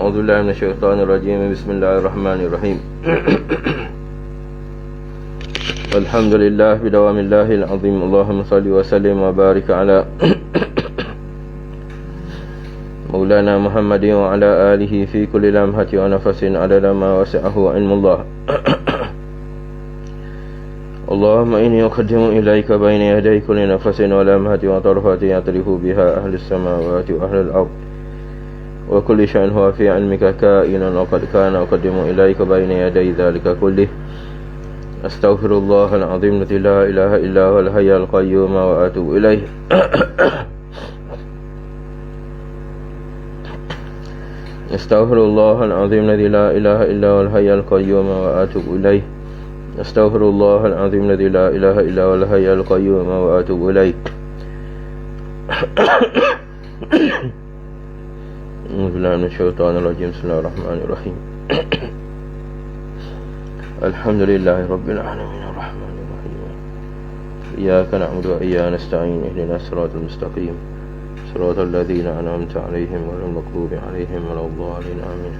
A'udzubillahi minasyaitonir rajim. Bismillahirrahmanirrahim. Alhamdulillah bidawamillahil azim. Allahumma salli wa sallim wa barik ala Maulana Muhammadin wa ala alihi fi kulli lamhati wa nafasin adada ma wasi'ahu ilmullah. Allahumma inni uqaddimu ilaika bayna yaday kulli nafasin wa lamhati wa tarfati yatrifu biha ahli samawati wa ahli al-ard wa kulli shay'in huwa fi 'ilmika ka'inan wa qad kana uqaddimu ilaika bayna yaday dhalika kullih. Astaghfirullahal azim la ilaha illa huwal hayyul qayyum wa atubu ilaih. Astaghfirullahal azim la ilaha illa huwal hayyul qayyum wa atubu ilaih. Astaghfirullahal azim la ilaha illa huwal hayyul qayyum wa atubu ilaih. Bismillahirrahmanirrahim. Alhamdulillahi rabbil alamin arrahmanir rahim. Iyyaka na'budu wa iyyaka nasta'in ihdinas siratal mustaqim siratal ladzina an'amta 'alaihim ghairil maghdubi 'alaihim waladdallin amin.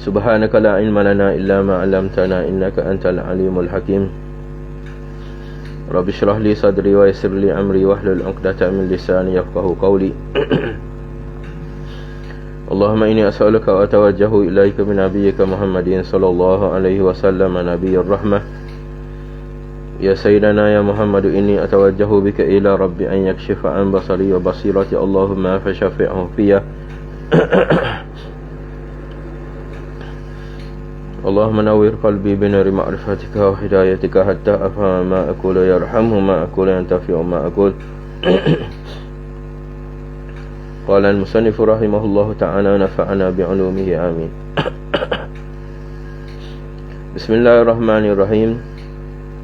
Subhanaka la ilma lana illa ma 'allamtana innaka antal alimul hakim. Rabbi shrah li sadri wa yassir li amri wahlul 'uqdatam min lisani yafqahu qawli. Allahumma inni as'aluka wa atawajjahu ilaika min nabiyyika Muhammadin sallallahu alaihi wasallam nabiyyir rahmah. Ya sayyidana ya Muhammad, inni atawajjahu bika ila rabbi an yakshifa an basari wa basirati. Allahumma fashafi'hu fiyya. Allahumma nawwir qalbi binuri ma'rifatika wa hidayatika hatta afhama ma aqulu yarhamhu ma aqulu yantafi'u ma aqul. Qala al-musannif rahimahullahu ta'ala nafa'ana bi'ulumihi amin. Bismillahirrahmanirrahim.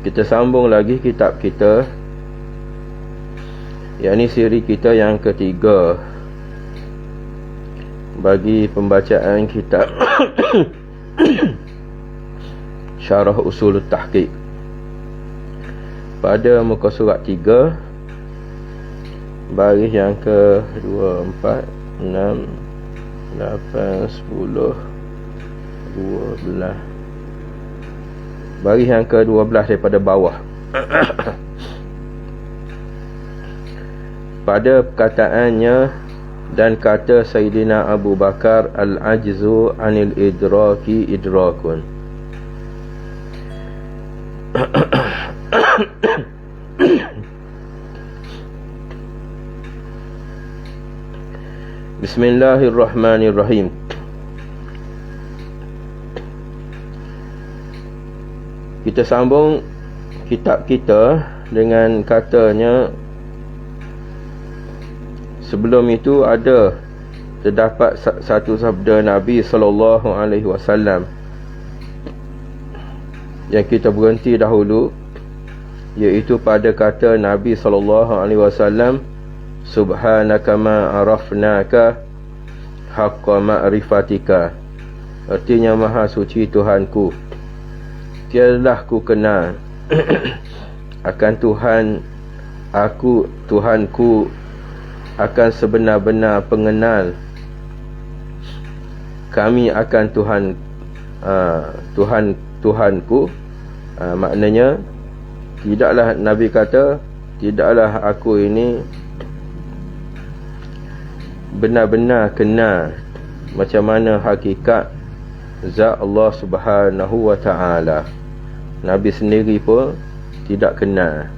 Kita sambung lagi kitab kita, yakni siri kita yang ketiga bagi pembacaan kitab Syarah Usulut Tahqiq. Pada muka surat 3, baris yang ke 2, 4, 6, 8, 10, 12, baris yang ke 12 daripada bawah. Pada perkataannya, dan kata Sayyidina Abu Bakar, al-ajzu anil idraki idrakun. Bismillahirrahmanirrahim. Kita sambung kitab kita dengan katanya. Sebelum itu ada terdapat satu sabda Nabi sallallahu alaihi wasallam yang kita berhenti dahulu, iaitu pada kata Nabi sallallahu alaihi wasallam, subhanaka ma arafnaka haqqa ma'rifatika. Artinya, maha suci Tuhanku, tiadalah ku kenal akan Tuhanku akan sebenar-benar pengenal kami akan Tuhanku. Maknanya, tidaklah Nabi kata, tidaklah aku ini benar-benar kenal macam mana hakikat zat Allah Subhanahu wa ta'ala. Nabi sendiri pun tidak kenal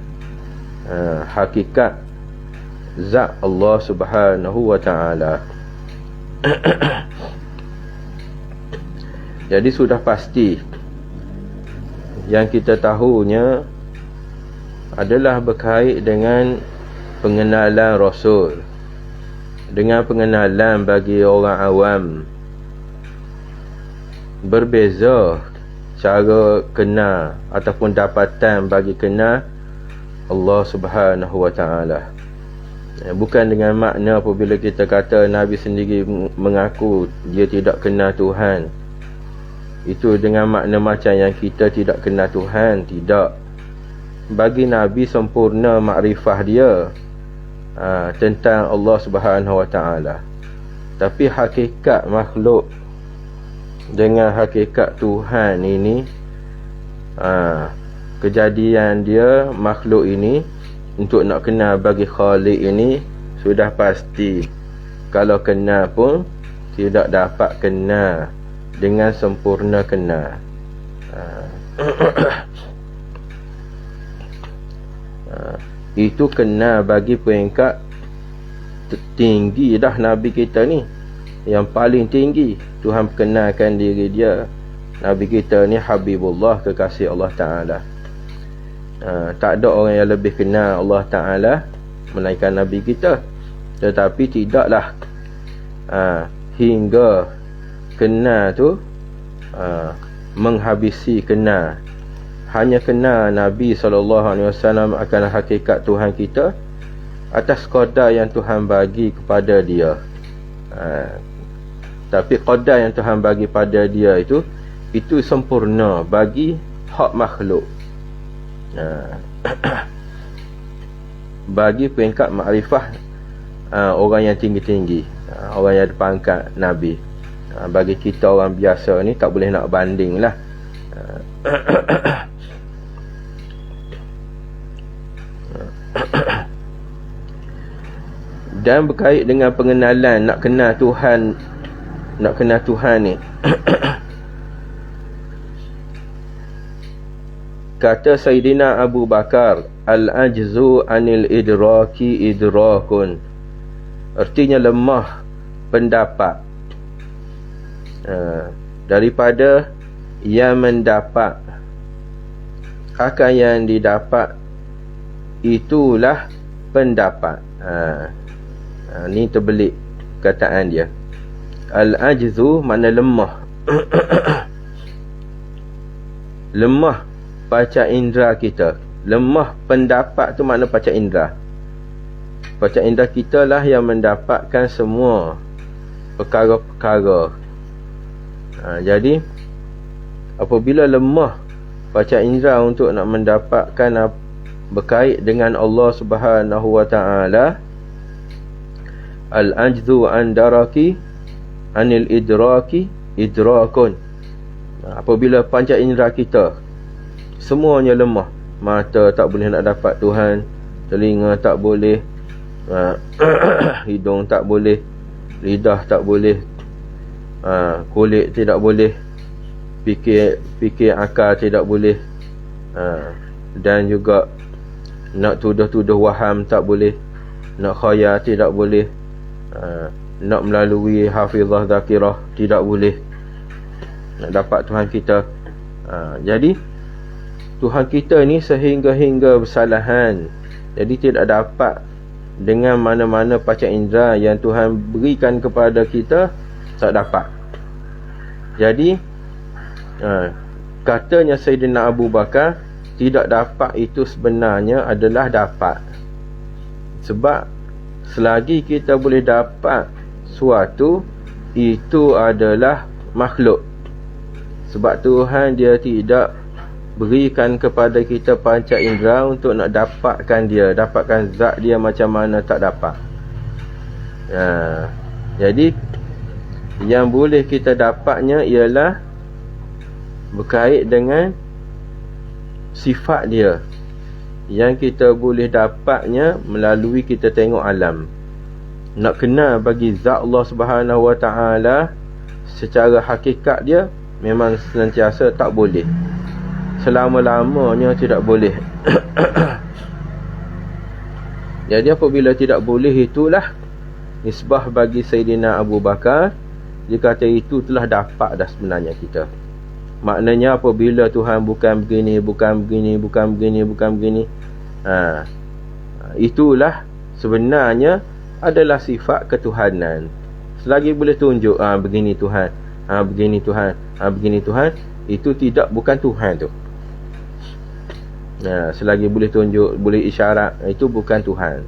hakikat zat Allah Subhanahu wa ta'ala. Jadi sudah pasti yang kita tahunya adalah berkait dengan pengenalan Rasul, dengan pengenalan bagi orang awam. Berbeza cara kenal ataupun dapatan bagi kenal Allah Subhanahu wa ta'ala. Bukan dengan makna apabila kita kata Nabi sendiri mengaku dia tidak kenal Tuhan, itu dengan makna macam yang kita tidak kenal Tuhan. Tidak. bagi Nabi sempurna makrifah dia tentang Allah Subhanahu Wa Taala. Tapi hakikat makhluk dengan hakikat Tuhan ini, kejadian dia makhluk ini untuk nak kenal bagi Khalik ini sudah pasti. Kalau kenal pun tidak dapat kenal dengan sempurna kenal. Itu kenal bagi peringkat tinggi dah Nabi kita ni, yang paling tinggi. Tuhan kenalkan diri dia, Nabi kita ni Habibullah, kekasih Allah Ta'ala. Tak ada orang yang lebih kenal Allah Ta'ala melainkan Nabi kita. Tetapi tidaklah hingga kenal tu menghabisi kenal. Hanya kenal Nabi SAW akan hakikat Tuhan kita atas qadar yang Tuhan bagi kepada dia. Tapi qadar yang Tuhan bagi pada dia itu sempurna bagi hak makhluk. Bagi peringkat makrifah orang yang tinggi-tinggi, orang yang ada pangkat Nabi. Bagi kita orang biasa ni tak boleh nak banding lah. Dan berkait dengan pengenalan, nak kenal Tuhan ni. Kata Sayyidina Abu Bakar, al-ajzu anil idraki idrakun. Artinya lemah pendapat daripada yang mendapat. Akan yang didapat itulah pendapat. Ni terbelik kataan dia. Al-ajzu makna lemah. Lemah panca indera kita. Lemah pendapat tu makna panca indera. Panca indera kita lah yang mendapatkan semua perkara-perkara. Jadi apabila lemah panca indera untuk nak mendapatkan berkait dengan Allah Subhanahu Wa Taala, al-ajzu an daraki anil idraki idrakun. Apabila panca indera kita semuanya lemah, mata tak boleh nak dapat Tuhan, telinga tak boleh, hidung tak boleh, lidah tak boleh, kulit tidak boleh, fikir akal tidak boleh, dan juga nak tuduh-tuduh waham tak boleh, nak khayal tidak boleh, nak melalui hafizah zakirah tidak boleh nak dapat Tuhan kita. Jadi Tuhan kita ni sehingga-hingga bersalahan. Jadi tidak dapat dengan mana-mana panca indera yang Tuhan berikan kepada kita, tak dapat. Jadi katanya Sayyidina Abu Bakar, tidak dapat itu sebenarnya adalah dapat. Sebab selagi kita boleh dapat suatu, itu adalah makhluk. Sebab Tuhan dia tidak berikan kepada kita panca indera untuk nak dapatkan dia, dapatkan zat dia macam mana, tak dapat. Jadi yang boleh kita dapatnya ialah berkait dengan sifat dia. Yang kita boleh dapatnya melalui kita tengok alam. Nak kenal bagi zat Allah Subhanahu Wa Taala secara hakikat dia, memang senantiasa tak boleh. Selama-lamanya tidak boleh. Jadi apabila tidak boleh, itulah nisbah bagi Sayyidina Abu Bakar. Dia kata itu telah dapat dah sebenarnya kita. Maknanya apabila Tuhan bukan begini, bukan begini, bukan begini, bukan begini, itulah sebenarnya adalah sifat ketuhanan. Selagi boleh tunjuk begini Tuhan, begini Tuhan, begini Tuhan, itu tidak bukan Tuhan tu. Selagi boleh tunjuk, boleh isyarat, itu bukan Tuhan.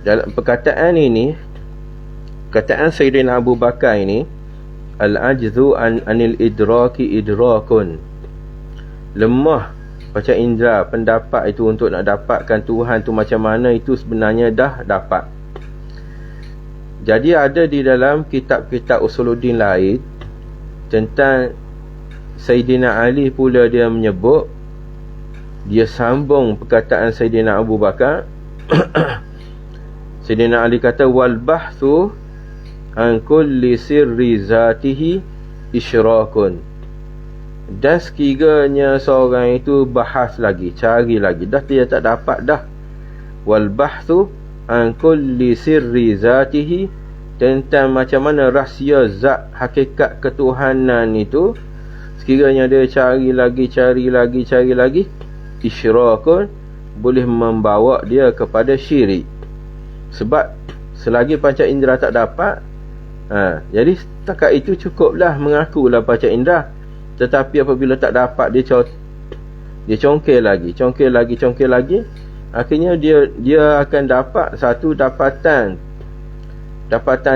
Dalam perkataan ini, perkataan Sayyidina Abu Bakar ini, al-ajzu anil idraki idrakun, lemah baca indera, pendapat itu untuk nak dapatkan Tuhan tu macam mana, itu sebenarnya dah dapat. Jadi ada di dalam kitab-kitab Usuluddin lain tentang Sayyidina Ali pula, dia menyebut, dia sambung perkataan Sayyidina Abu Bakar. Sayyidina Ali kata, wal bahthu an kulli sirri zatihi isyrakun. Dan sekiranya seorang itu bahas lagi, cari lagi, dah dia tak dapat dah. Wal bahthu an kulli sirri zatihi, tentang macam mana rahsia zat, hakikat ketuhanan itu, sekiranya dia cari lagi, isyrakun, boleh membawa dia kepada syirik. Sebab selagi panca indera tak dapat, jadi setakat itu cukuplah mengakulah panca indera. Tetapi apabila tak dapat, dia congkel lagi, akhirnya dia akan dapat satu dapatan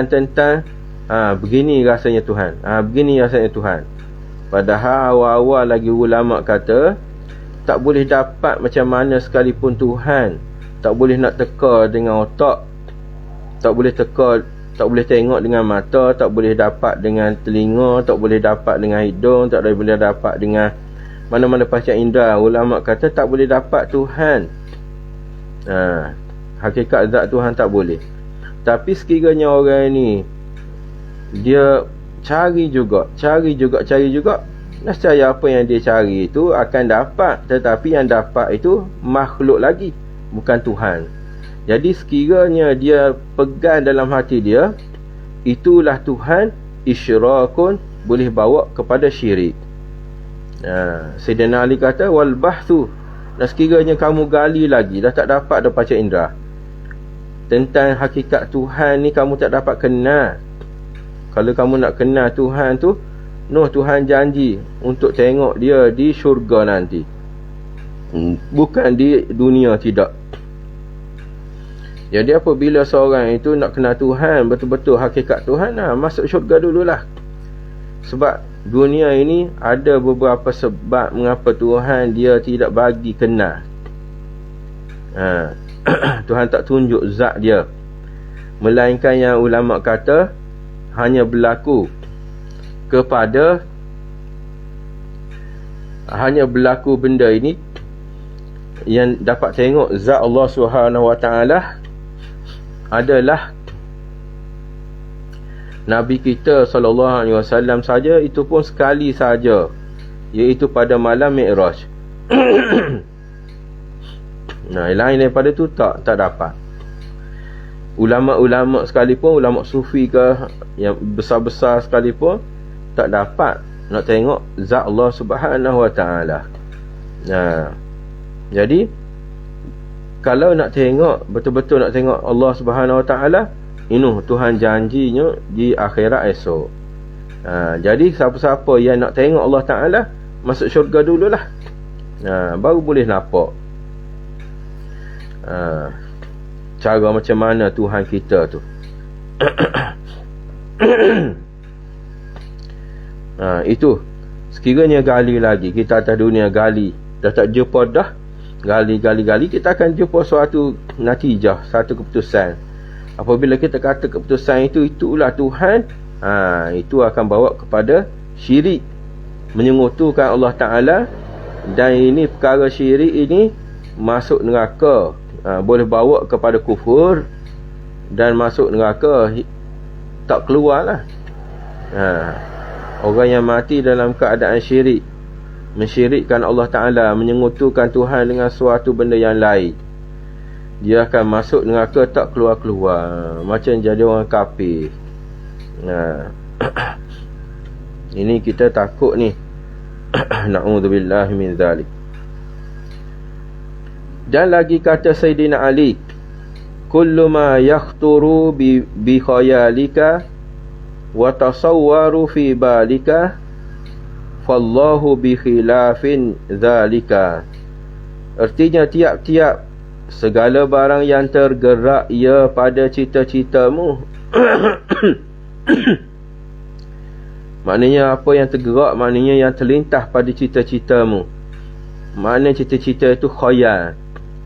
tentang begini rasanya Tuhan. Padahal awal-awal lagi ulama kata tak boleh dapat macam mana sekalipun Tuhan, tak boleh nak teka dengan otak, tak boleh tengok dengan mata, tak boleh dapat dengan telinga, tak boleh dapat dengan hidung, tak boleh dapat dengan mana-mana panca indera. Ulama kata tak boleh dapat Tuhan, hakikat zat Tuhan tak boleh. Tapi sekiranya orang ni dia cari juga, nescaya apa yang dia cari itu akan dapat. Tetapi yang dapat itu makhluk lagi, bukan Tuhan. Jadi sekiranya dia pegang dalam hati dia, itulah Tuhan, isyrakun, boleh bawa kepada syirik. Sayyidina Ali kata, wal bahthu, dan sekiranya kamu gali lagi, dah tak dapat dah panca indera, tentang hakikat Tuhan ni kamu tak dapat kenal. Kalau kamu nak kenal Tuhan tu, Tuhan janji untuk tengok dia di syurga nanti, bukan di dunia, tidak. Jadi apabila seorang itu nak kenal Tuhan, betul-betul hakikat Tuhan, masuk syurga dululah. Sebab dunia ini ada beberapa sebab mengapa Tuhan dia tidak bagi kenal. Tuhan tak tunjuk zat dia, melainkan yang ulama kata hanya berlaku benda ini yang dapat tengok zat Allah Subhanahu Wa Taala adalah Nabi kita SAW saja, itu pun sekali saja, iaitu pada malam Mi'raj. Lain daripada tu tak dapat. Ulama-ulama sekalipun, ulama sufi ke yang besar-besar sekalipun, tak dapat nak tengok zat Allah Subhanahu Wa Taala. Jadi kalau nak tengok, betul-betul nak tengok Allah Subhanahu Wa Taala, Tuhan janjinya di akhirat esok. Jadi siapa-siapa yang nak tengok Allah Ta'ala, masuk syurga dululah, baru boleh nampak cara macam mana Tuhan kita tu. Itu sekiranya gali lagi, kita atas dunia gali, dah tak jumpa dah, gali, kita akan jumpa suatu natijah, satu keputusan. Apabila kita kata keputusan itulah Tuhan, itu akan bawa kepada syirik, menyekutukan Allah Ta'ala. Dan ini perkara syirik ini masuk neraka, boleh bawa kepada kufur, dan masuk neraka tak keluar lah. Orang yang mati dalam keadaan syirik, mensyirikkan Allah Ta'ala, menyekutukan Tuhan dengan suatu benda yang lain, dia akan masuk neraka tak keluar-keluar, macam jadi orang kafir. Ini kita takut ni. Na'udzubillahi min zalik. Dan lagi kata Sayyidina Ali, kullu ma yakhturu bi khayalika wa tasawwaru fi balika fallahu bi khilafin zalika. Artinya tiap-tiap segala barang yang tergerak ia pada cita-citamu. Maknanya apa yang tergerak, maknanya yang terlintas pada cita-citamu. Maknanya cita-cita itu khayal,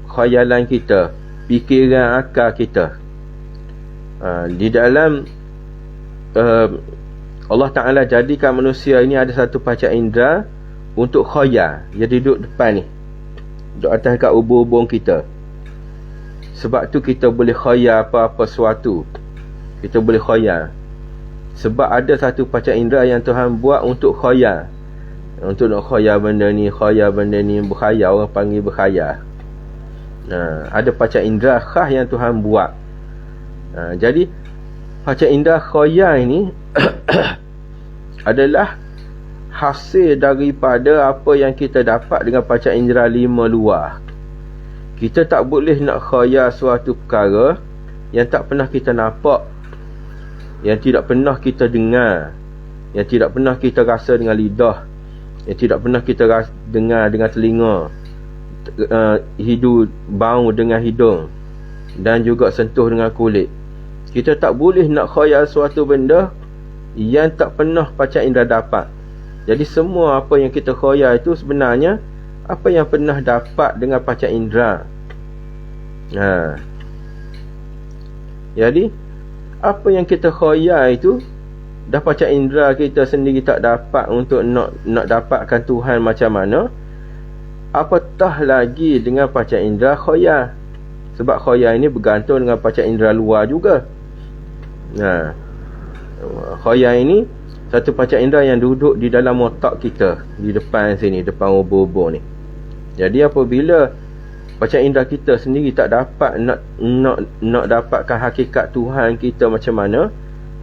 khayalan kita, fikiran akal kita. Di dalam Allah Ta'ala jadikan manusia ini ada satu panca indera untuk khayal. Dia duduk depan ni, duduk atas kat ubun-ubun kita. Sebab tu kita boleh khayal apa-apa sesuatu. Kita boleh khayal. Sebab ada satu panca indera yang Tuhan buat untuk khayal. Untuk nak khayal benda ni, berkhayal, orang panggil berkhayal. Ada panca indera khas yang Tuhan buat. Jadi panca indera khayal ini adalah hasil daripada apa yang kita dapat dengan panca indera 5 luar. Kita tak boleh nak khayal suatu perkara yang tak pernah kita nampak, yang tidak pernah kita dengar, yang tidak pernah kita rasa dengan lidah, yang tidak pernah kita dengar dengan telinga, bau dengan hidung, dan juga sentuh dengan kulit. Kita tak boleh nak khayal suatu benda yang tak pernah panca indera dapat. Jadi semua apa yang kita khayal itu sebenarnya apa yang pernah dapat dengan panca indera. Jadi apa yang kita khayal itu dah panca indera kita sendiri tak dapat untuk nak dapatkan Tuhan macam mana, apatah lagi dengan panca indera khayal. Sebab khayal ini bergantung dengan panca indera luar juga. Khayal ini satu panca indera yang duduk di dalam otak kita, di depan sini, depan ubun-ubun ni. Jadi apabila panca indera kita sendiri tak dapat nak dapatkan hakikat Tuhan kita macam mana,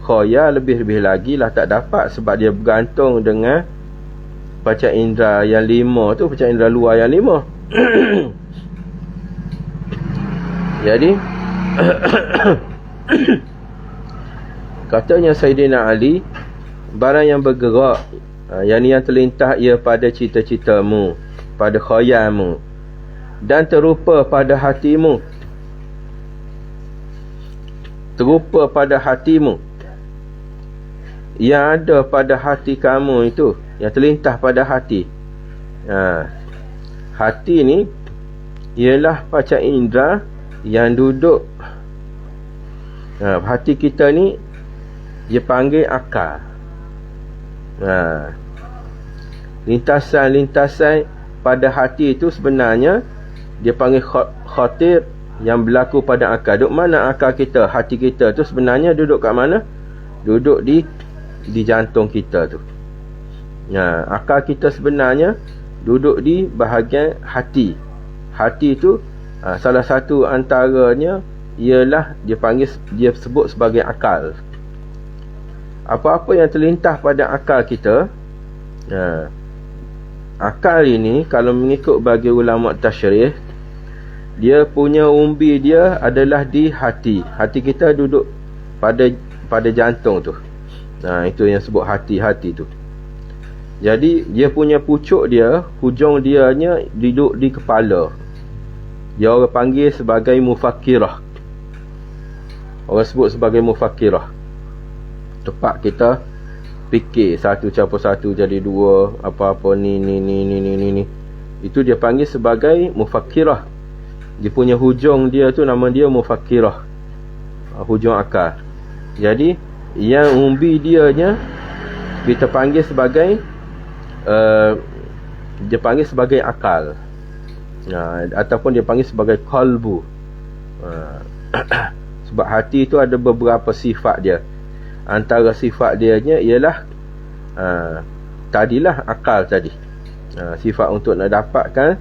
khayal lebih-lebih lagi lah tak dapat. Sebab dia bergantung dengan panca indera yang 5 tu, panca indera luar yang 5. Jadi katanya Sayyidina Ali, barang yang bergerak, yang terlintas ia pada cita-citamu, pada khayalmu, dan terupa pada hatimu. Terupa pada hatimu, yang ada pada hati kamu itu, yang terlintas pada hati. Hati ni ialah panca indera yang duduk. Hati kita ni dia panggil akal. Lintasan-lintasan pada hati itu sebenarnya dia panggil khatir, yang berlaku pada akal. Duduk mana akal kita, hati kita tu sebenarnya duduk kat mana? Duduk di jantung kita tu. Akal kita sebenarnya duduk di bahagian hati. Hati tu salah satu antaranya ialah dia sebut sebagai akal. Apa-apa yang terlintas pada akal kita, akal ini kalau mengikut bagi ulama tasyrih, dia punya umbi dia adalah di hati. Hati kita duduk pada jantung tu. Itu yang sebut hati-hati tu. Jadi dia punya pucuk dia, hujung dianya duduk di kepala. Dia orang panggil sebagai mufakkirah. Orang sebut sebagai mufakkirah. Tempat kita fikir, satu campur satu jadi dua, apa-apa ni. Itu dia panggil sebagai mufakkirah. Dia punya hujung dia tu nama dia mufakkirah, hujung akal. Jadi yang umbi dianya kita panggil sebagai dia panggil sebagai akal, ataupun dia panggil sebagai qalbu. Sebab hati itu ada beberapa sifat dia. Antara sifat dia ialah tadilah akal tadi, sifat untuk nak dapatkan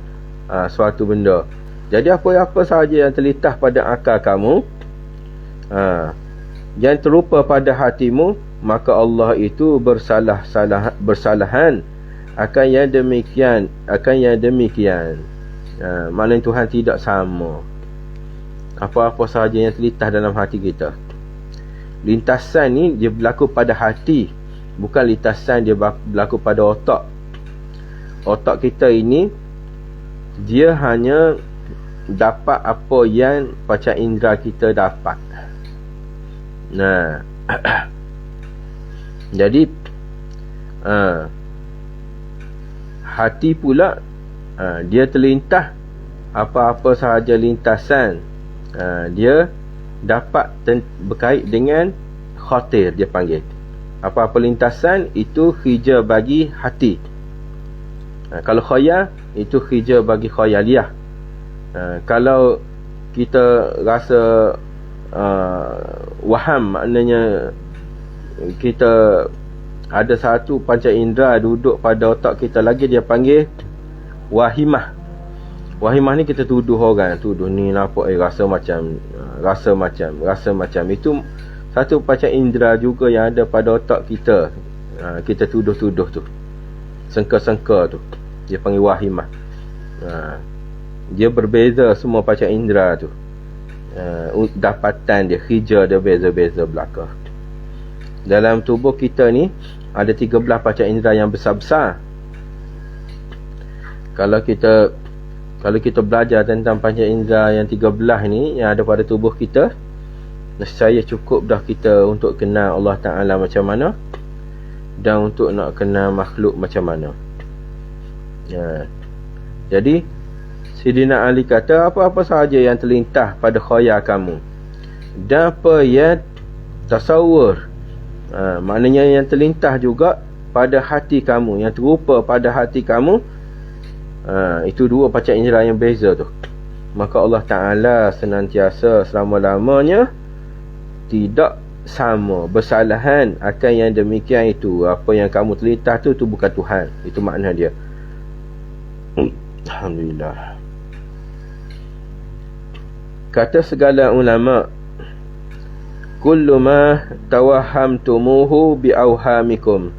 suatu benda. Jadi apa-apa sahaja yang terlintas pada akal kamu, yang terupa pada hatimu, maka Allah itu bersalahan akan yang demikian. Maknanya Tuhan tidak sama. Apa-apa sahaja yang terlintas dalam hati kita. Lintasan ni dia berlaku pada hati, bukan lintasan dia berlaku pada otak. Otak kita ini dia hanya dapat apa yang panca indera kita dapat. Nah, jadi hati pula dia terlintas apa-apa sahaja lintasan, dia dapat berkait dengan khatir, dia panggil. Apa-apa lintasan itu hija bagi hati. Kalau khayal itu hija bagi khayaliyah. Kalau kita rasa waham, maknanya kita ada satu panca indera duduk pada otak kita lagi, dia panggil wahimah. Wahimah ni kita tuduh orang, tuduh ni nampak rasa macam itu satu panca indera juga yang ada pada otak kita. Kita tuduh-tuduh tu, sengka-sengka tu, dia panggil wahimah. Dia berbeza semua panca indera tu. Dapatan dia, hija dia beza-beza belaka. Dalam tubuh kita ni ada 13 panca indera yang besar-besar. Kalau kita belajar tentang panca indera yang 13 ni yang ada pada tubuh kita, nescaya cukup dah kita untuk kenal Allah Ta'ala macam mana dan untuk nak kenal makhluk macam mana. Jadi Sidina Ali kata, apa-apa sahaja yang terlintas pada khayal kamu dan apa yang tasawur, maknanya yang terlintas juga pada hati kamu, yang terupa pada hati kamu, itu dua panca indera yang beza tu. Maka Allah Ta'ala senantiasa selama-lamanya tidak sama, bersalahan akan yang demikian itu. Apa yang kamu terlintas tu bukan Tuhan. Itu makna dia. Alhamdulillah. Kata segala ulama, kullu ma tawahamtumuhu bi'awhamikum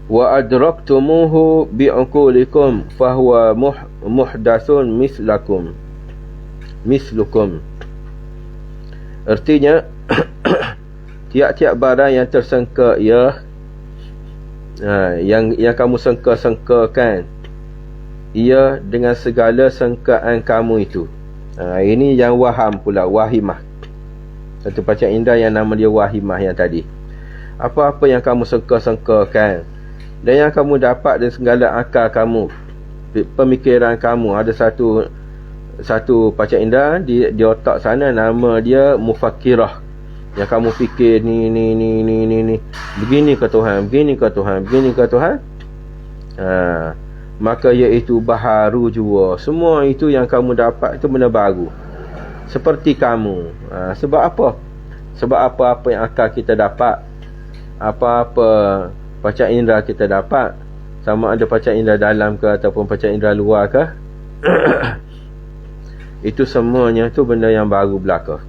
wa adraktumuhu bi'uqulikum fahuwa muhdathun mislukum. Artinya tiap-tiap barang yang tersangka yang kamu sangka-sangkakan ia dengan segala sangkaan kamu itu. Ini yang waham pula, wahimah. Satu panca indera yang nama dia wahimah yang tadi. Apa-apa yang kamu sangka-sangkakan dan yang kamu dapat dengan segala akal kamu, pemikiran kamu, ada satu panca indera di otak sana, nama dia mufakkirah. Yang kamu fikir ni begini ke Tuhan, begini ke Tuhan, begini ke Tuhan, maka iaitu baharu jua. Semua itu yang kamu dapat itu benda baru, seperti kamu. Sebab apa? Sebab apa-apa yang akal kita dapat, apa-apa panca indera kita dapat, sama ada panca indera dalam ke ataupun panca indera luar ke, itu semuanya tu benda yang baru belaka.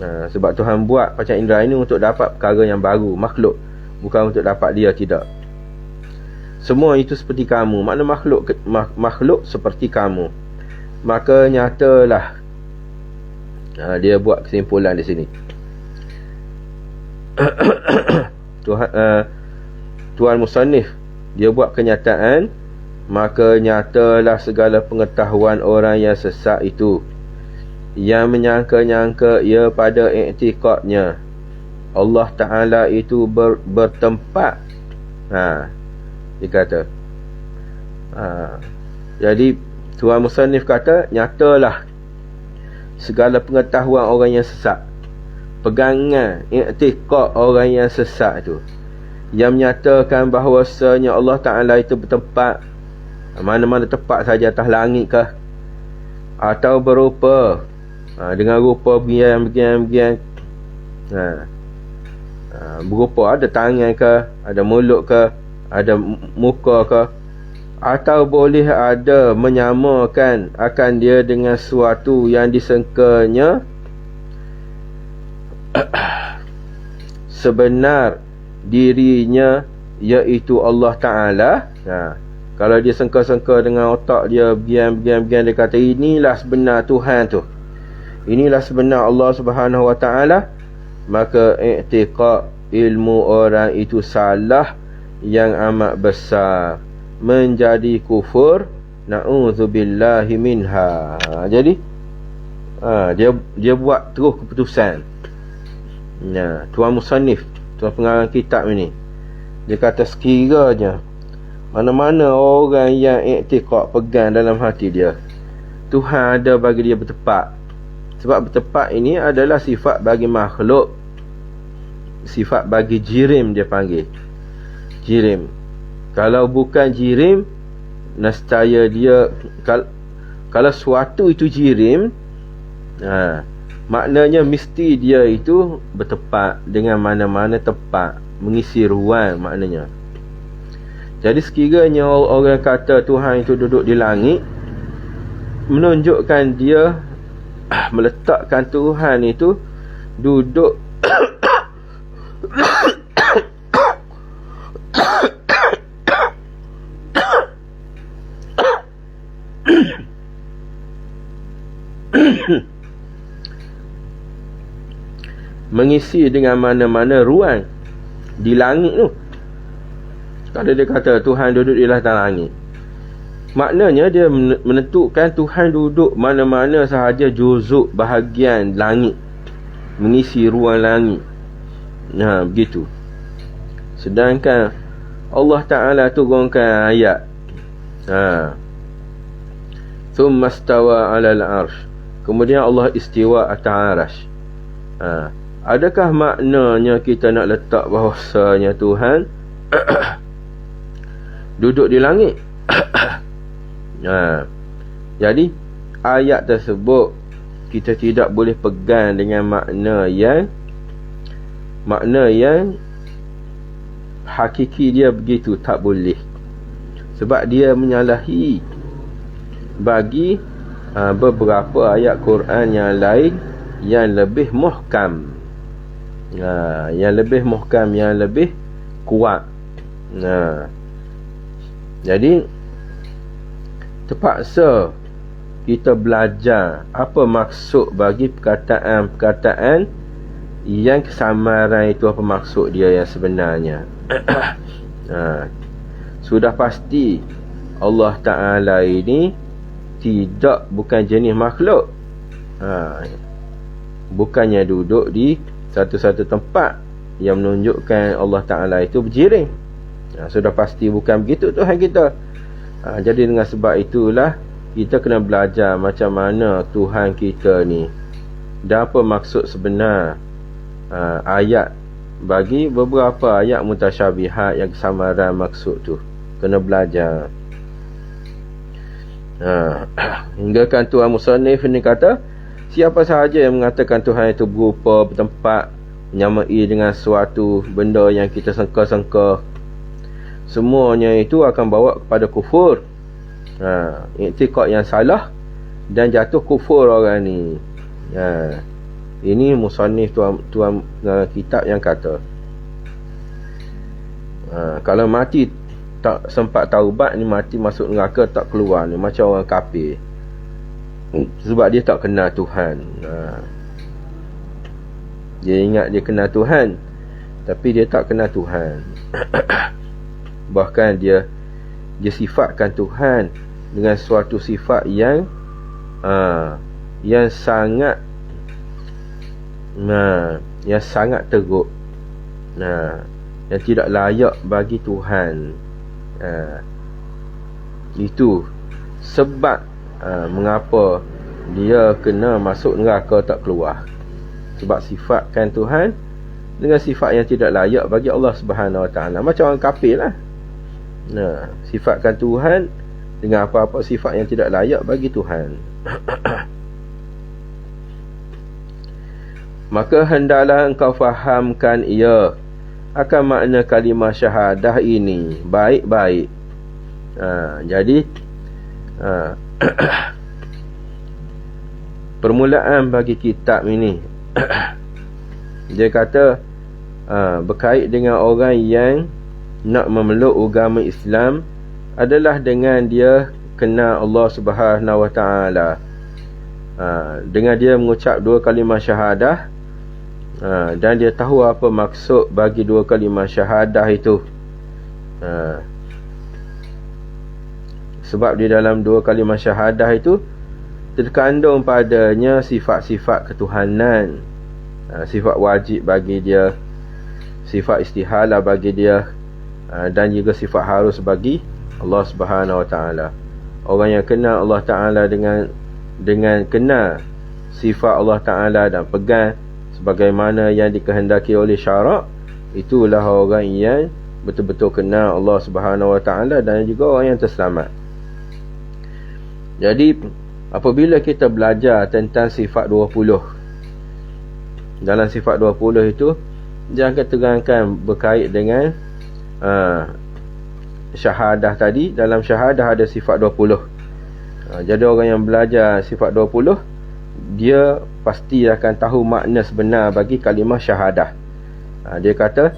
Sebab Tuhan buat panca indera ini untuk dapat perkara yang baru, makhluk, bukan untuk dapat dia, tidak. Semua itu seperti kamu, makna makhluk seperti kamu. Maka nyatalah, dia buat kesimpulan di sini. Tuan Musannif dia buat kenyataan, maka nyatalah segala pengetahuan orang yang sesat itu, yang menyangka-nyangka ia pada i'tiqadnya Allah Ta'ala itu bertempat. Dia kata, jadi Tuan Musannif kata, nyatalah segala pengetahuan orang yang sesat, pegangan i'tiqad orang yang sesat itu, yang menyatakan bahawasanya Allah Ta'ala itu bertempat mana-mana tempat saja, atas langit ke, atau berupa dengan rupa begini, berupa ada tangan ke, ada mulut ke, ada muka ke, atau boleh ada menyamakan akan dia dengan sesuatu yang disangkanya sebenar dirinya, iaitu Allah Ta'ala. Kalau dia sangka-sangka dengan otak dia bian, dia kata inilah sebenar Tuhan tu, inilah sebenar Allah Subhanahu Wa Ta'ala, maka i'tiqad ilmu orang itu salah yang amat besar, menjadi kufur na'udzubillahi minha. Jadi dia buat terus keputusan. Tuan musannif, tuan pengarang kitab ni, dia kata sekiranya mana-mana orang yang iktiqad pegang dalam hati dia, Tuhan ada bagi dia bertepat. Sebab bertepat ini adalah sifat bagi makhluk, sifat bagi jirim dia panggil. Jirim. Kalau bukan jirim, nescaya dia, kalau suatu itu jirim, maknanya mesti dia itu bertepat dengan mana-mana tepat, mengisi ruang maknanya. Jadi sekiranya orang kata Tuhan itu duduk di langit, menunjukkan dia meletakkan Tuhan itu duduk mengisi dengan mana-mana ruang di langit tu. Kalau dia kata Tuhan duduk di atas langit, maknanya dia menentukan Tuhan duduk mana-mana sahaja juzuk bahagian langit, mengisi ruang langit. Begitu. Sedangkan Allah Ta'ala turunkan ayat, thumma stawa 'alal 'arsy, kemudian Allah istiwa atas arasy. Adakah maknanya kita nak letak bahawasanya Tuhan duduk di langit? Jadi ayat tersebut kita tidak boleh pegang dengan makna yang hakiki dia begitu, tak boleh. Sebab dia menyalahi bagi beberapa ayat Quran yang lain yang lebih muhkam, yang lebih muhkam, yang lebih kuat. Jadi terpaksa kita belajar apa maksud bagi perkataan-perkataan yang kesamaran itu, apa maksud dia yang sebenarnya. Sudah pasti Allah Ta'ala ini bukan jenis makhluk. Bukannya duduk di satu-satu tempat yang menunjukkan Allah Ta'ala itu berjirim. Sudah pasti bukan begitu Tuhan kita. Jadi dengan sebab itulah kita kena belajar macam mana Tuhan kita ni, dan apa maksud sebenar ayat, bagi beberapa ayat mutasyabihat yang kesamaran maksud tu kena belajar. Hingga kan Tuhan musannif ni kata, siapa sahaja yang mengatakan Tuhan itu berupa, bertempat, menyamai dengan suatu benda yang kita sangka-sangka, semuanya itu akan bawa kepada kufur. Iktiqad yang salah dan jatuh kufur orang ni. Ini musannif tuan kitab yang kata, kalau mati tak sempat taubat ni, mati masuk neraka tak keluar ni, macam orang kafir. Sebab dia tak kenal Tuhan. Dia ingat dia kenal Tuhan, tapi dia tak kenal Tuhan. Bahkan dia sifatkan Tuhan dengan suatu sifat yang sangat teruk, yang tidak layak bagi Tuhan. Itu sebab mengapa dia kena masuk neraka tak keluar. Sebab sifatkan Tuhan dengan sifat yang tidak layak bagi Allah Subhanahu Wa Taala. Macam orang kafir lah. Sifatkan Tuhan dengan apa-apa sifat yang tidak layak bagi Tuhan. Maka hendaklah engkau fahamkan ia akan makna kalimah syahadah ini baik-baik. Jadi permulaan bagi kitab ini dia kata berkait dengan orang yang nak memeluk agama Islam adalah dengan dia kenal Allah Subhanahu Wa Taala, dengan dia mengucap dua kalimah syahadah, dan dia tahu apa maksud bagi dua kalimah syahadah itu. Sebab di dalam dua kalimah syahadah itu terkandung padanya sifat-sifat ketuhanan, sifat wajib bagi dia, sifat istihalah bagi dia, dan juga sifat harus bagi Allah Subhanahu Wa Taala. Orang yang kenal Allah Taala dengan kenal sifat Allah Taala dan pegang sebagaimana yang dikehendaki oleh syarak, itulah orang yang betul-betul kenal Allah Subhanahu Wa Taala dan juga orang yang terselamat. Jadi apabila kita belajar tentang sifat 20, dalam sifat 20 itu jangan terangkan berkait dengan syahadah tadi. Dalam syahadah ada sifat 20. Jadi orang yang belajar sifat 20, dia pasti akan tahu makna sebenar bagi kalimah syahadah. Dia kata,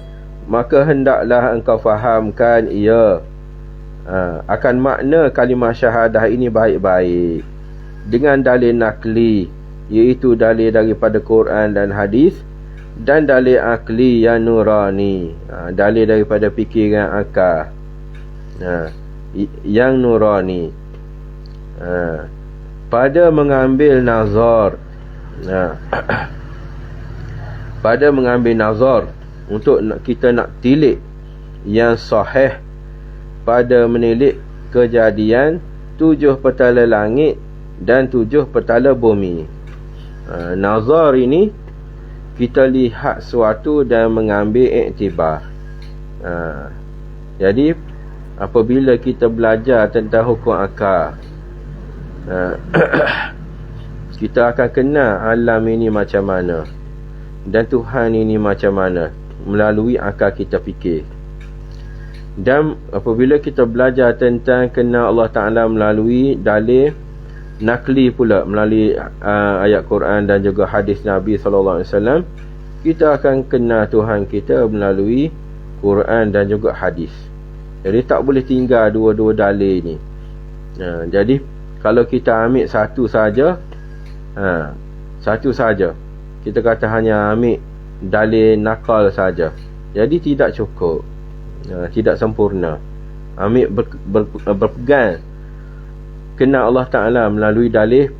maka hendaklah engkau fahamkan ia akan makna kalimah syahadah ini baik-baik dengan dalil nakli, iaitu dalil daripada Quran dan hadis, dan dalil akli yang nurani, dalil daripada fikiran akal yang nurani, pada mengambil nazar, pada mengambil nazar untuk kita nak tilik yang sahih pada menilik kejadian 7 petala langit dan 7 petala bumi. Nazar ini kita lihat sesuatu dan mengambil iktibar. Jadi apabila kita belajar tentang hukum akal, kita akan kenal alam ini macam mana dan Tuhan ini macam mana melalui akal kita fikir. Dan apabila kita belajar tentang kenal Allah Ta'ala melalui dalil nakli pula, melalui ayat Quran dan juga hadis Nabi SAW, kita akan kenal Tuhan kita melalui Quran dan juga hadis. Jadi tak boleh tinggal dua-dua dalil ni. Jadi kalau kita ambil satu saja, kita kata hanya ambil dalil nakal saja, jadi tidak cukup, tidak sempurna. Ambil berpegang kenal Allah Ta'ala melalui dalil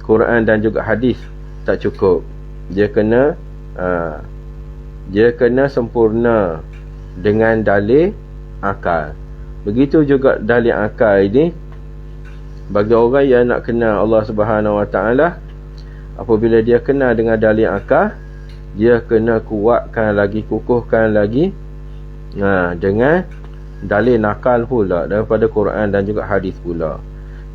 Quran dan juga hadis tak cukup. Dia kena sempurna dengan dalil akal. Begitu juga dalil akal ini bagi orang yang nak kenal Allah Subhanahu Wa Ta'ala. Apabila dia kenal dengan dalil akal, dia kena kuatkan lagi, kukuhkan lagi dengan dalil nakal pula daripada Quran dan juga hadis pula.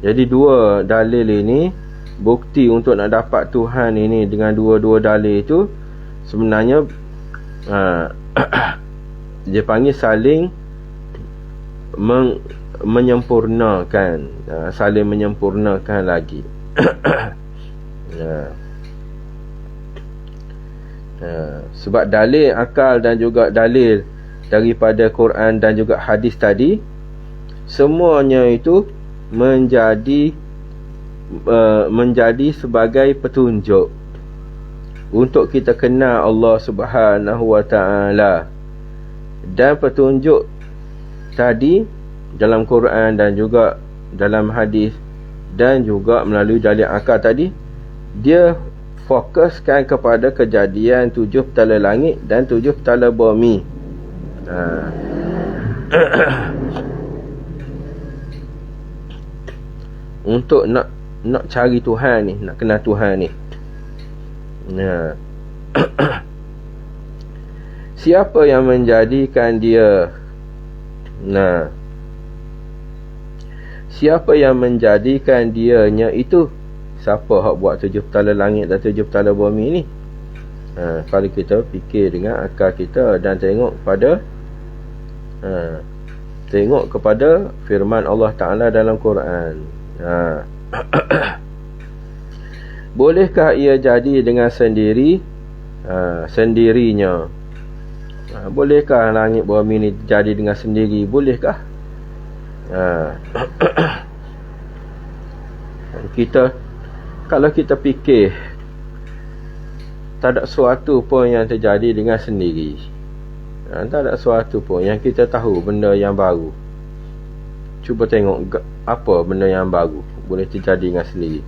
Jadi dua dalil ini, bukti untuk nak dapat Tuhan ini dengan dua-dua dalil itu sebenarnya dia panggil saling menyempurnakan, saling menyempurnakan lagi. Sebab dalil akal dan juga dalil daripada Quran dan juga hadis tadi, semuanya itu menjadi sebagai petunjuk untuk kita kenal Allah Subhanahu Wa Ta'ala. Dan petunjuk tadi dalam Quran dan juga dalam hadis dan juga melalui dalil akal tadi, dia fokuskan kepada kejadian 7 petala langit dan 7 petala bumi. Untuk nak cari Tuhan ni, nak kenal Tuhan ni. Siapa yang menjadikan dia? Siapa yang menjadikan dianya itu? Siapa hak buat 7 petala langit dan 7 petala bumi ni? Kalau kita fikir dengan akal kita dan tengok kepada firman Allah Ta'ala dalam Quran. Bolehkah ia jadi dengan sendirinya? Bolehkah langit bumi ni jadi dengan sendiri? Bolehkah? Kalau kita fikir, tak ada sesuatu pun yang terjadi dengan sendiri. Tak ada sesuatu pun yang kita tahu benda yang baru. cuba tengok apa benda yang baru boleh terjadi dengan sendiri.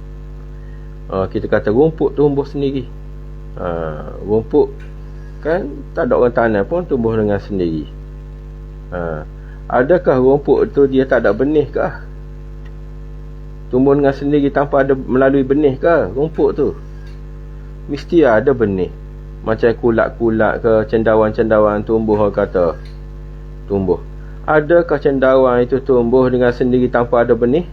Kita kata rumput tumbuh sendiri. Rumput kan tak ada orang tanam pun tumbuh dengan sendiri. Adakah rumput tu dia tak ada benih kah? Tumbuh dengan sendiri tanpa ada melalui benih kah rumput tu? Mesti ada benih. Macam kulat-kulat ke, cendawan-cendawan tumbuh, orang kata tumbuh. Adakah cendawan itu tumbuh dengan sendiri tanpa ada benih?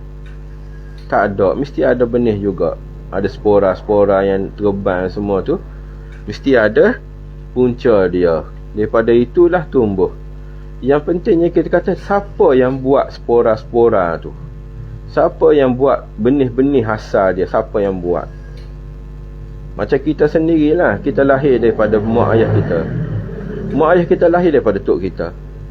Tak ada, mesti ada benih juga. Ada spora-spora yang terbang semua tu, mesti ada punca dia. Daripada itulah tumbuh. Yang pentingnya kita kata, siapa yang buat spora-spora tu? Siapa yang buat benih-benih asal dia? Siapa yang buat? Macam kita sendirilah. Kita lahir daripada mak ayah kita. Mak ayah kita lahir daripada tok kita.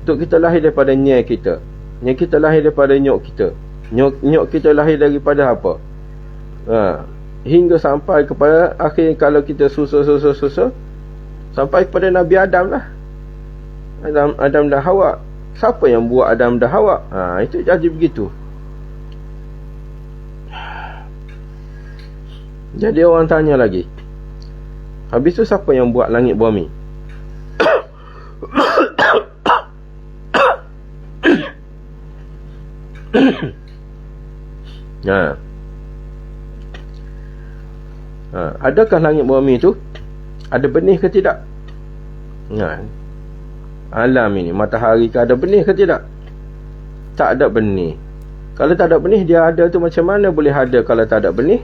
Tok kita lahir daripada nyai kita. Nyai kita lahir daripada nyok kita. Nyok kita lahir daripada apa? Hingga sampai kepada akhir, kalau kita susul sampai kepada Nabi Adam lah. Adam dan Hawa. Siapa yang buat Adam dan Hawa? Itu jadi begitu. Jadi orang tanya lagi, habis tu siapa yang buat langit bumi? Adakah langit bumi tu ada benih ke tidak? Alam ini, matahari ke, ada benih ke tidak? Tak ada benih. Kalau tak ada benih, dia ada tu macam mana boleh ada kalau tak ada benih?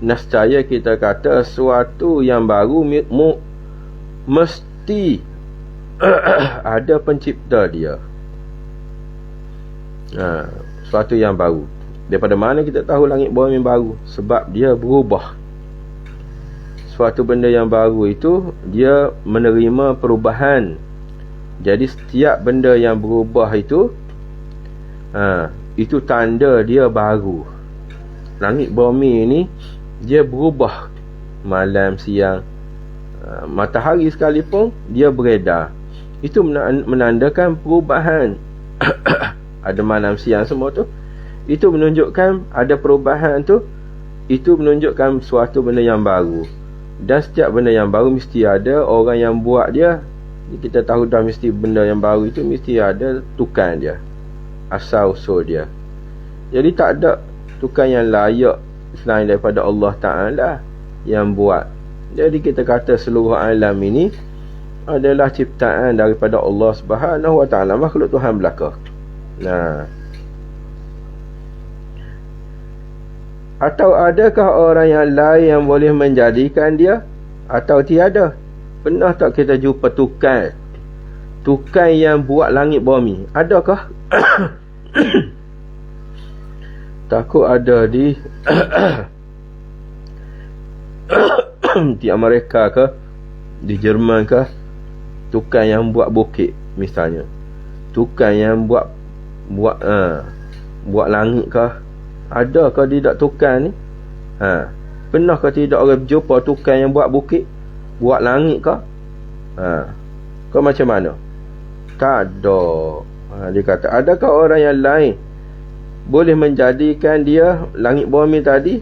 Nescaya kita kata sesuatu yang baru mesti ada pencipta dia. Sesuatu yang baru. Daripada mana kita tahu langit bumi baru? Sebab dia berubah. Suatu benda yang baru itu dia menerima perubahan. Jadi setiap benda yang berubah itu tanda dia baru. Langit bumi ini dia berubah. Malam, siang, matahari sekalipun dia beredar. Itu menandakan perubahan. Ada malam, siang semua tu. Itu menunjukkan ada perubahan tu. Itu menunjukkan suatu benda yang baru. Dan setiap benda yang baru mesti ada orang yang buat dia. Kita tahu dah mesti benda yang baru itu mesti ada tukang dia, asal usul dia. Jadi tak ada tukang yang layak selain daripada Allah Ta'ala yang buat. Jadi kita kata seluruh alam ini adalah ciptaan daripada Allah Subhanahu Wa Ta'ala, makhluk Tuhan belaka. Atau adakah orang yang lain yang boleh menjadikan dia? Atau tiada? Pernah tak kita jumpa tukang yang buat langit bumi? Adakah? Takut ada di di Amerika ke, di Jerman ke, tukang yang buat bukit misalnya. Tukang yang buat langit ke? Adakah tidak tukang ni? Pernahkah tidak orang jumpa tukang yang buat bukit, buat langit ke? Kau macam mana? Tak ada. Dia kata, adakah orang yang lain boleh menjadikan dia langit bumi tadi?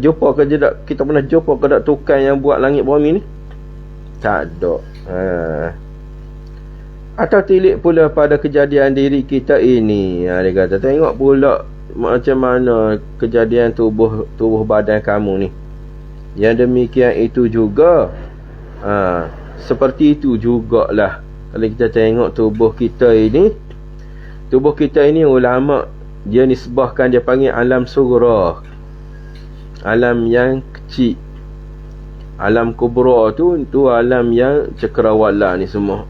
Jumpa ke tidak? Kita pernah jumpa ke tak tukang yang buat langit bumi ni? Tak ada. Atau tilik pula pada kejadian diri kita ini. Dia kata, tengok pula macam mana kejadian tubuh badan kamu ni. Yang demikian itu juga, seperti itu jugalah kalau kita tengok tubuh kita ini. Tubuh kita ini ulama dia nisbahkan, dia panggil alam sughra, alam yang kecil. Alam kubra tu alam yang cakrawala ni semua.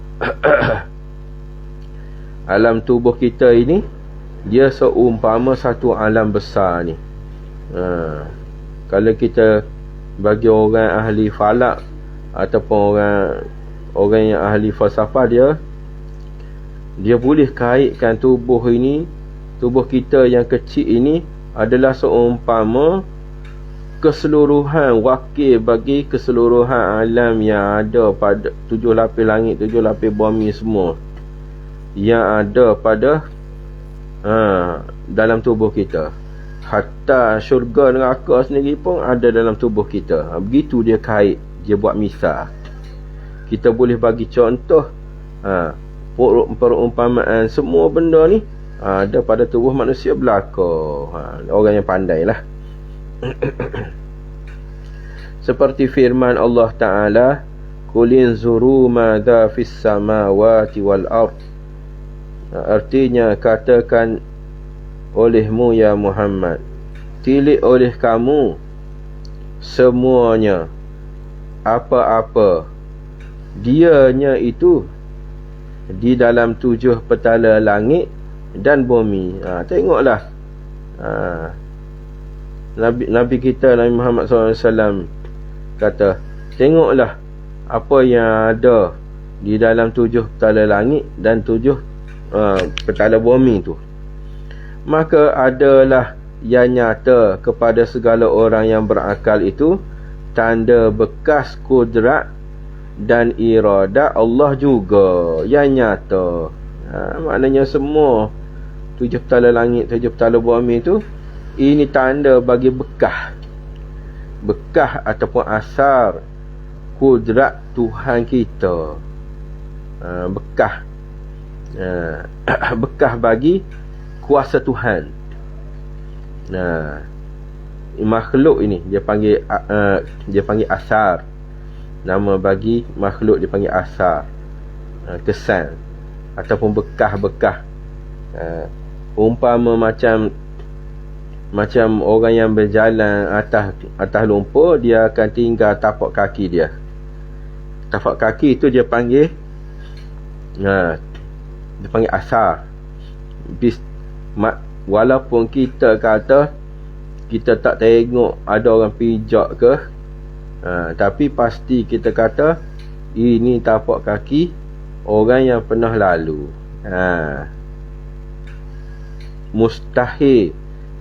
Alam tubuh kita ini dia seumpama satu alam besar ni. Kalau kita bagi orang ahli falak ataupun orang yang ahli falsafah, dia boleh kaitkan tubuh ini, tubuh kita yang kecil ini adalah seumpama keseluruhan, wakil bagi keseluruhan alam yang ada pada 7 lapis langit, 7 lapis bumi semua yang ada pada dalam tubuh kita. Hatta syurga neraka sendiri pun ada dalam tubuh kita. Begitu dia kait, dia buat misal. Kita boleh bagi contoh perumpamaan semua benda ni ada pada tubuh manusia belaka. Orang yang pandai lah. Seperti firman Allah Ta'ala, Qul inzuru madza fis samawati wal ard. Artinya, katakan olehmu ya Muhammad, tilik oleh kamu semuanya, apa-apa dianya itu di dalam 7 petala langit dan bumi. Tengoklah, Nabi kita, Nabi Muhammad SAW kata, tengoklah apa yang ada di dalam 7 petala langit dan 7 petala bumi tu. Maka adalah yang nyata kepada segala orang yang berakal itu tanda bekas kudrat dan iradat Allah juga yang nyata. Maknanya semua 7 petala langit, 7 petala bumi itu, ini tanda bagi bekah ataupun asar kudrat Tuhan kita. Bekah bagi kuasa Tuhan. Makhluk ini dia panggil asar. Nama bagi makhluk dia panggil asar, kesan ataupun bekah-bekah. Umpama macam orang yang berjalan atas lumpur, dia akan tinggal tapak kaki dia. Tapak kaki itu dia panggil asar. Walaupun kita kata kita tak tengok ada orang pijak ke, tapi pasti kita kata ini tapak kaki orang yang pernah lalu. Mustahil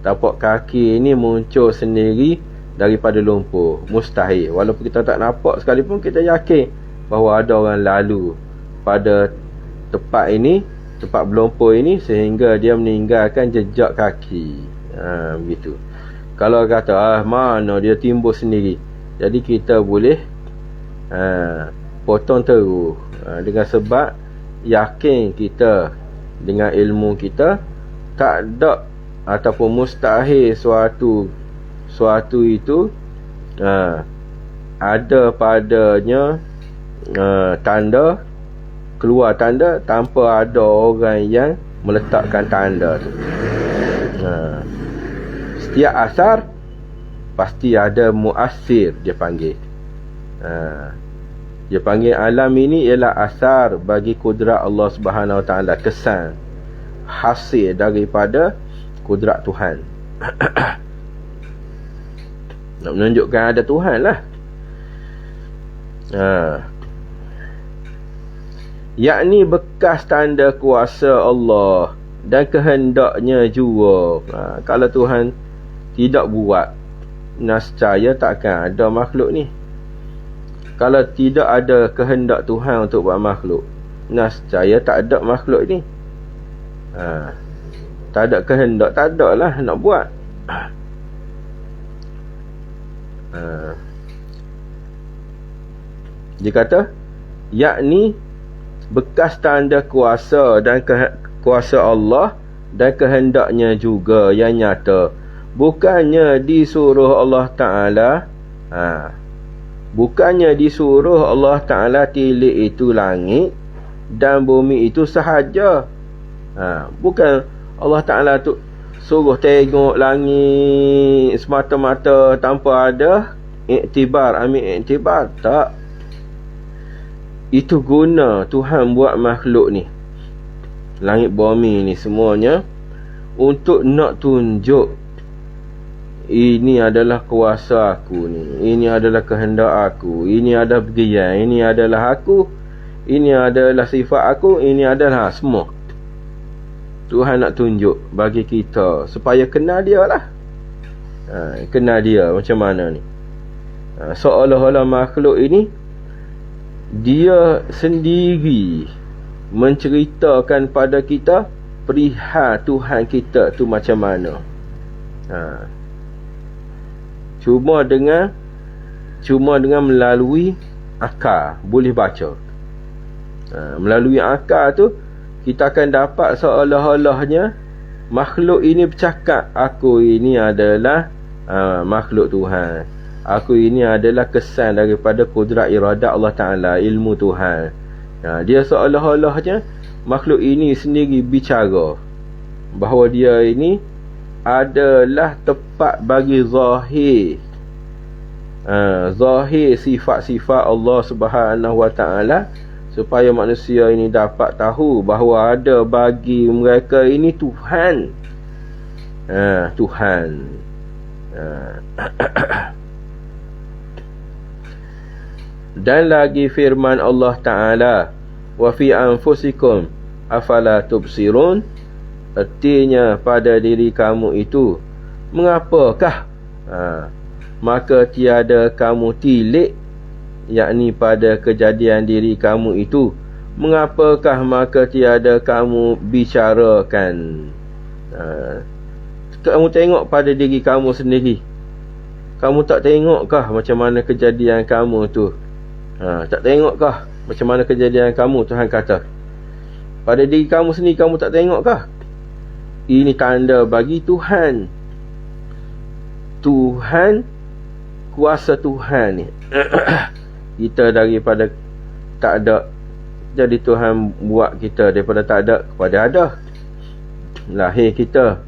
tapak kaki ini muncul sendiri daripada lumpur. Mustahil. Walaupun kita tak nampak sekalipun, kita yakin bahawa ada orang lalu pada tempat ini, tempat berlumpur ini, sehingga dia meninggalkan jejak kaki. Begitu. Kalau kata mana dia timbul sendiri, jadi kita boleh potong terus, dengan sebab yakin kita dengan ilmu kita tak ada ataupun mustahil suatu itu ada padanya tanda, keluar tanda tanpa ada orang yang meletakkan tanda tu. Setiap asar pasti ada muassir, dia panggil. Dia panggil alam ini ialah asar bagi kudrat Allah Subhanahu Wa Taala, kesan hasil daripada kudrat Tuhan. Nak menunjukkan ada Tuhan lah. Yakni bekas tanda kuasa Allah dan kehendaknya juga. Kalau Tuhan tidak buat, nescaya takkan ada makhluk ni. Kalau tidak ada kehendak Tuhan untuk buat makhluk, nescaya tak ada makhluk ni. Tak ada kehendak, tak ada lah nak buat. Dia kata, yakni bekas tanda kuasa dan kuasa Allah dan kehendaknya juga yang nyata. Bukannya disuruh Allah Ta'ala, bukannya disuruh Allah Ta'ala tilik itu langit dan bumi itu sahaja. Bukan Allah Ta'ala tu suruh tengok langit semata-mata tanpa ada iktibar, ambil iktibar. Tak. Itu guna Tuhan buat makhluk ni, langit bumi ni semuanya, untuk nak tunjuk ini adalah kuasa aku ni, ini adalah kehendak aku, ini adalah bergian, ini adalah aku, ini adalah sifat aku, ini adalah semua. Tuhan nak tunjuk bagi kita supaya kenal dia lah. Kenal dia macam mana ni. Seolah-olah makhluk ini dia sendiri menceritakan pada kita perihal Tuhan kita tu macam mana. Cuma dengan melalui akal boleh baca. Melalui akal tu kita akan dapat seolah-olahnya makhluk ini bercakap, aku ini adalah makhluk Tuhan, aku ini adalah kesan daripada kudrat iradat Allah Ta'ala, ilmu Tuhan. Dia seolah-olahnya makhluk ini sendiri bicara bahawa dia ini adalah tepat bagi zahir sifat-sifat Allah Subhanahu Wa Ta'ala, supaya manusia ini dapat tahu bahawa ada bagi mereka ini Tuhan. Tuhan. Dan lagi firman Allah Ta'ala, wa fi anfusikum afala tubsirun, artinya pada diri kamu itu mengapakah maka tiada kamu tilik, yakni pada kejadian diri kamu itu, mengapakah maka tiada kamu bicarakan. Kamu tengok pada diri kamu sendiri, kamu tak tengokkah macam mana kejadian kamu tu? Tak tengokkah macam mana kejadian kamu? Tuhan kata pada diri kamu sendiri, kamu tak tengokkah? Ini tanda bagi Tuhan. Kuasa Tuhan ni. Kita daripada tak ada, jadi Tuhan buat kita daripada tak ada kepada ada. Lahir kita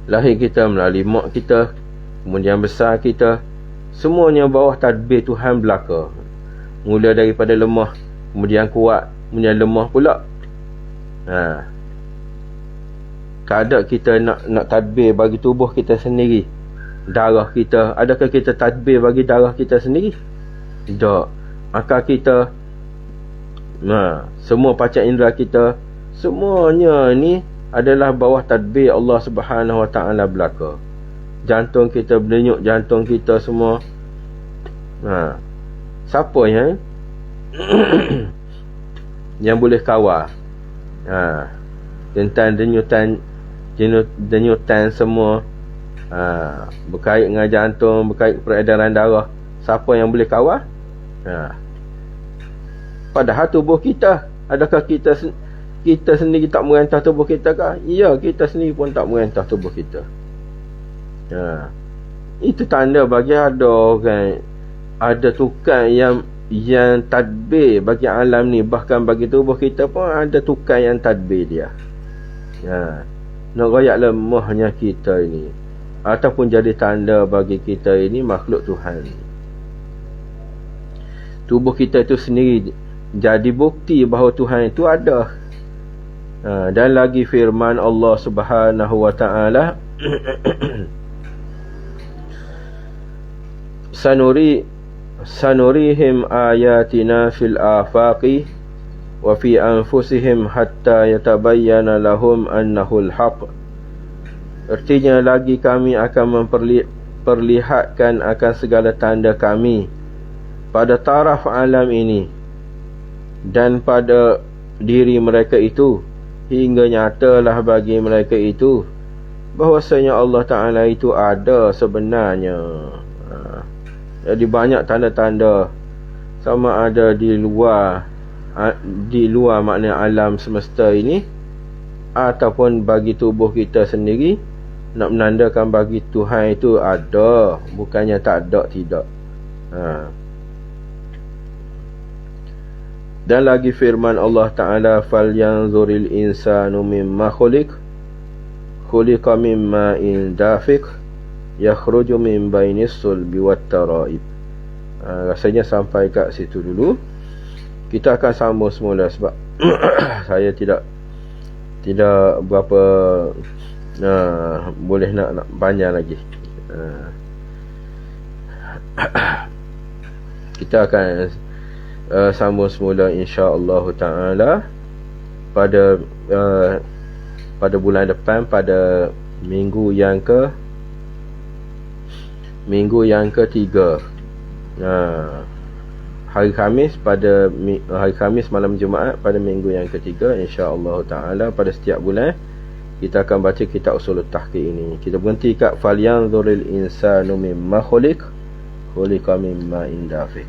lahir kita melalui mak kita, kemudian besar kita, semuanya bawah tadbir Tuhan belaka. Mula daripada lemah, kemudian kuat, kemudian lemah pula. Kadang kita nak tadbir bagi tubuh kita sendiri. Darah kita, adakah kita tadbir bagi darah kita sendiri? Tak. Akal kita, semua panca indera kita, semuanya ni adalah bawah tadbir Allah Subhanahu Wa Ta'ala belaka. Jantung kita berdenyut, jantung kita semua. Siapa yang yang boleh kawal tentang denyutan semua berkait dengan jantung, berkait peredaran darah? Siapa yang boleh kawal? Padahal tubuh kita, adakah kita sendiri tak merentah tubuh kita kah? Ya, kita sendiri pun tak merentah tubuh kita. Itu tanda bagi ada orang, ada tukang yang tadbir bagi alam ni. Bahkan bagi tubuh kita pun ada tukang yang tadbir dia. Nak royak lemahnya kita ini, ataupun jadi tanda bagi kita ini makhluk Tuhan. Tubuh kita itu sendiri jadi bukti bahawa Tuhan itu ada. Dan lagi firman Allah Subhanahu Wa Ta'ala, sanurihim ayatina fil afaqi wa fi anfusihim hatta yatabayyana lahum annahul haq. Artinya lagi kami akan memperlihatkan akan segala tanda kami pada taraf alam ini dan pada diri mereka itu, hingga nyatalah bagi mereka itu bahwasanya Allah Ta'ala itu ada sebenarnya. Jadi banyak tanda-tanda, sama ada di luar makna alam semesta ini, ataupun bagi tubuh kita sendiri, nak menandakan bagi Tuhan itu ada, bukannya tak ada, tidak. Dan lagi firman Allah Ta'ala, falyanzuril insanu mimma khuliqa mimma in dafiq yakhruju min bainis sulbi wat taraib. Rasanya sampai kat situ dulu. Kita akan sambung semula sebab saya tidak berapa boleh nak panjang lagi. Kita akan sambung semula insya-Allah Ta'ala pada bulan depan, pada minggu yang ketiga. hari Khamis malam Jumaat pada minggu yang ketiga, insya-Allah taala pada setiap bulan kita akan baca kitab Ushul Tahqiq ini. Kita berhenti kat falyanzuril insanu mimma khuliqa mimma indafiq.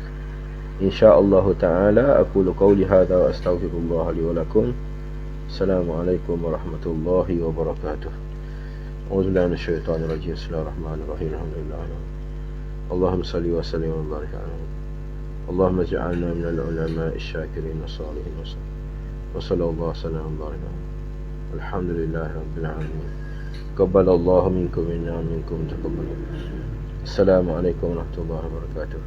Insya-Allah taala aqulu qawli hadza wa astaghfirullah li wa lakum. Assalamualaikum warahmatullahi wabarakatuh. A'udzubillahi minasyaitonir rajim. Bismillahirrahmanirrahim. Alhamdulillah. Allahumma shalli wa sallim wa barik alaihi. اللهم اجعلنا من العلماء الشاكرين الصالحين وصلى الله وسلم وبارك الحمد لله رب العالمين قبل الله منكم منا ومنكم تقبل السلام عليكم ورحمة الله وبركاته.